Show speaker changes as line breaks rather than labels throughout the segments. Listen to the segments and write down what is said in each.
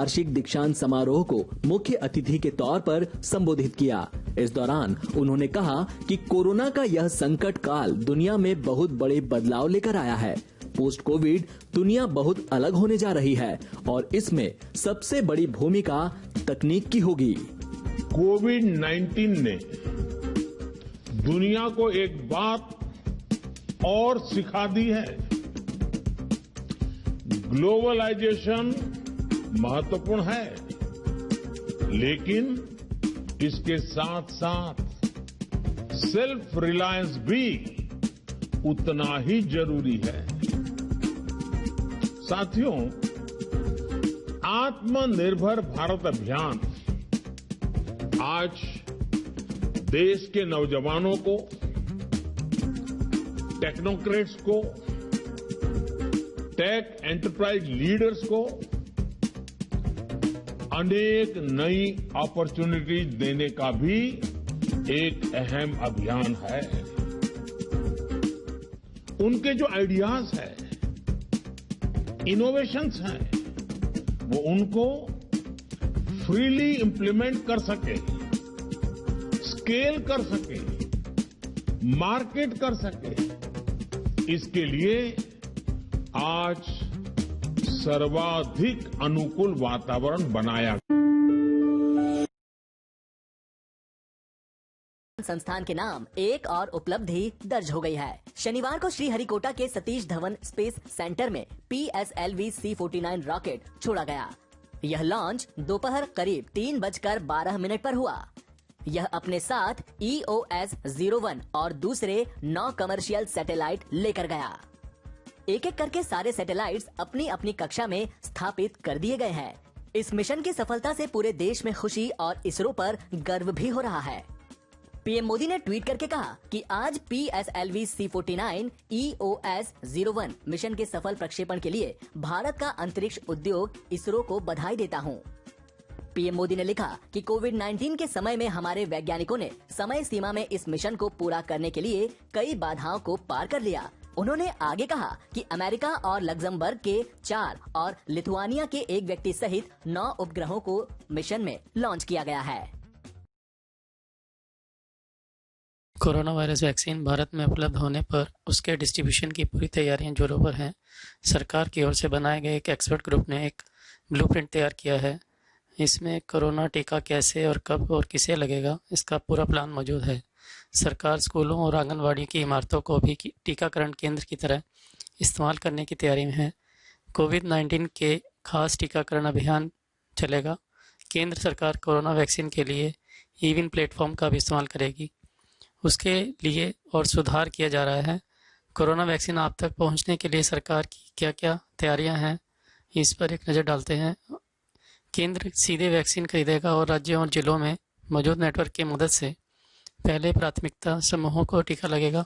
वार्षिक दीक्षांत समारोह को मुख्य अतिथि के तौर पर संबोधित किया। इस दौरान उन्होंने कहा कि कोरोना का यह संकट काल दुनिया में बहुत बड़े बदलाव लेकर आया है। पोस्ट कोविड दुनिया बहुत अलग होने जा रही है और इसमें सबसे बड़ी भूमिका तकनीक की होगी।
कोविड-19 ने दुनिया को एक बात और सिखा दी है। ग्लोबलाइजेशन महत्वपूर्ण है, लेकिन इसके साथ साथ सेल्फ रिलायंस भी उतना ही जरूरी है। साथियों, आत्मनिर्भर भारत अभियान आज देश के नौजवानों को, टेक्नोक्रेट्स को, टेक एंटरप्राइज लीडर्स को अनेक नई अपॉर्चुनिटीज देने का भी एक अहम अभियान है। उनके जो आइडियाज हैं, इनोवेशंस हैं, वो उनको फ्रीली इंप्लीमेंट कर सके, स्केल कर सके, मार्केट कर सके, इसके लिए आज सर्वाधिक अनुकूल वातावरण बनाया।
संस्थान के नाम एक और उपलब्धि दर्ज हो गई है। शनिवार को श्रीहरिकोटा के सतीश धवन स्पेस सेंटर में PSLV C-49 रॉकेट छोड़ा गया। यह लॉन्च दोपहर करीब 3:12 पर हुआ। यह अपने साथ EOS-01 और दूसरे 9 कमर्शियल सैटेलाइट लेकर गया। एक एक करके सारे सैटेलाइट्स अपनी अपनी कक्षा में स्थापित कर दिए गए हैं। इस मिशन की सफलता से पूरे देश में खुशी और इसरो पर गर्व भी हो रहा है। पीएम मोदी ने ट्वीट करके कहा कि आज PSLV C-49 EOS-01 मिशन के सफल प्रक्षेपण के लिए भारत का अंतरिक्ष उद्योग इसरो को बधाई देता हूँ। पीएम मोदी ने लिखा कि कोविड-19 के समय में हमारे वैज्ञानिकों ने समय सीमा में इस मिशन को पूरा करने के लिए कई बाधाओं को पार कर लिया। उन्होंने आगे कहा कि अमेरिका और लग्जमबर्ग के 4 और लिथुआनिया के 1 व्यक्ति सहित 9 उपग्रहों को मिशन में लॉन्च किया गया है।
कोरोना वायरस वैक्सीन भारत में उपलब्ध होने पर उसके डिस्ट्रीब्यूशन की पूरी तैयारियां जोरों पर हैं। सरकार की ओर से बनाए गए एक एक्सपर्ट ग्रुप ने एक ब्लूप्रिंट तैयार किया है। इसमें कोरोना टीका कैसे और कब और किसे लगेगा, इसका पूरा प्लान मौजूद है। सरकार स्कूलों और आंगनवाड़ी की इमारतों को भी टीकाकरण केंद्र की तरह इस्तेमाल करने की तैयारी में है। कोविड-19 के खास टीकाकरण अभियान चलेगा। केंद्र सरकार कोरोना वैक्सीन के लिए ईविन प्लेटफॉर्म का भी इस्तेमाल करेगी। उसके लिए और सुधार किया जा रहा है। कोरोना वैक्सीन आप तक पहुंचने के लिए सरकार की क्या क्या तैयारियां हैं, इस पर एक नज़र डालते हैं। केंद्र सीधे वैक्सीन खरीदेगा और राज्यों और जिलों में मौजूद नेटवर्क की मदद से पहले प्राथमिकता समूहों को टीका लगेगा।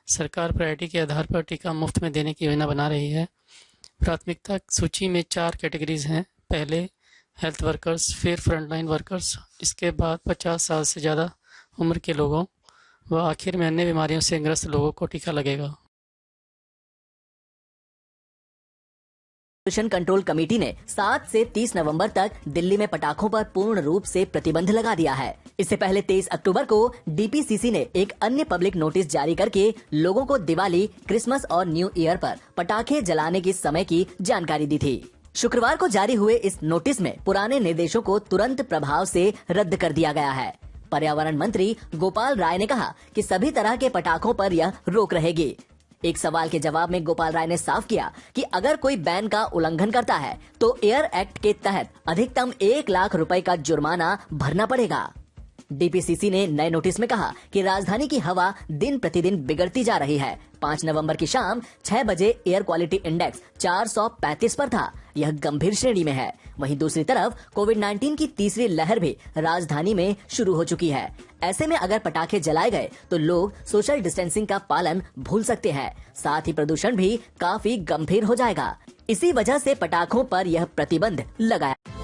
सरकार प्रायोरिटी के आधार पर टीका मुफ्त में देने की योजना बना रही है। प्राथमिकता सूची में 4 कैटेगरीज हैं। पहले हेल्थ वर्कर्स, फिर फ्रंटलाइन वर्कर्स, इसके बाद 50 साल से ज़्यादा उम्र के लोगों व आखिर में अन्य बीमारियों से ग्रस्त लोगों को टीका लगेगा।
प्रदूषण कंट्रोल कमेटी ने 7 से 30 नवंबर तक दिल्ली में पटाखों पर पूर्ण रूप से प्रतिबंध लगा दिया है। इससे पहले 23 अक्टूबर को DPCC ने एक अन्य पब्लिक नोटिस जारी करके लोगों को दिवाली, क्रिसमस और न्यू ईयर पर पटाखे जलाने की समय की जानकारी दी थी। शुक्रवार को जारी हुए इस नोटिस में पुराने निर्देशों को तुरंत प्रभाव से रद्द कर दिया गया है। पर्यावरण मंत्री गोपाल राय ने कहा कि सभी तरह के पटाखों पर यह रोक रहेगी। एक सवाल के जवाब में गोपाल राय ने साफ किया कि अगर कोई बैन का उल्लंघन करता है तो एयर एक्ट के तहत अधिकतम 1 लाख रुपए का जुर्माना भरना पड़ेगा। DPCC ने नए नोटिस में कहा कि राजधानी की हवा दिन प्रतिदिन बिगड़ती जा रही है। 5 नवंबर की शाम 6 बजे एयर क्वालिटी इंडेक्स 435 पर था। यह गंभीर श्रेणी में है। वहीं दूसरी तरफ कोविड-19 की तीसरी लहर भी राजधानी में शुरू हो चुकी है। ऐसे में अगर पटाखे जलाए गए तो लोग सोशल डिस्टेंसिंग का पालन भूल सकते हैं। साथ ही प्रदूषण भी काफी गंभीर हो जाएगा। इसी वजह से पटाखों पर यह प्रतिबंध लगाया।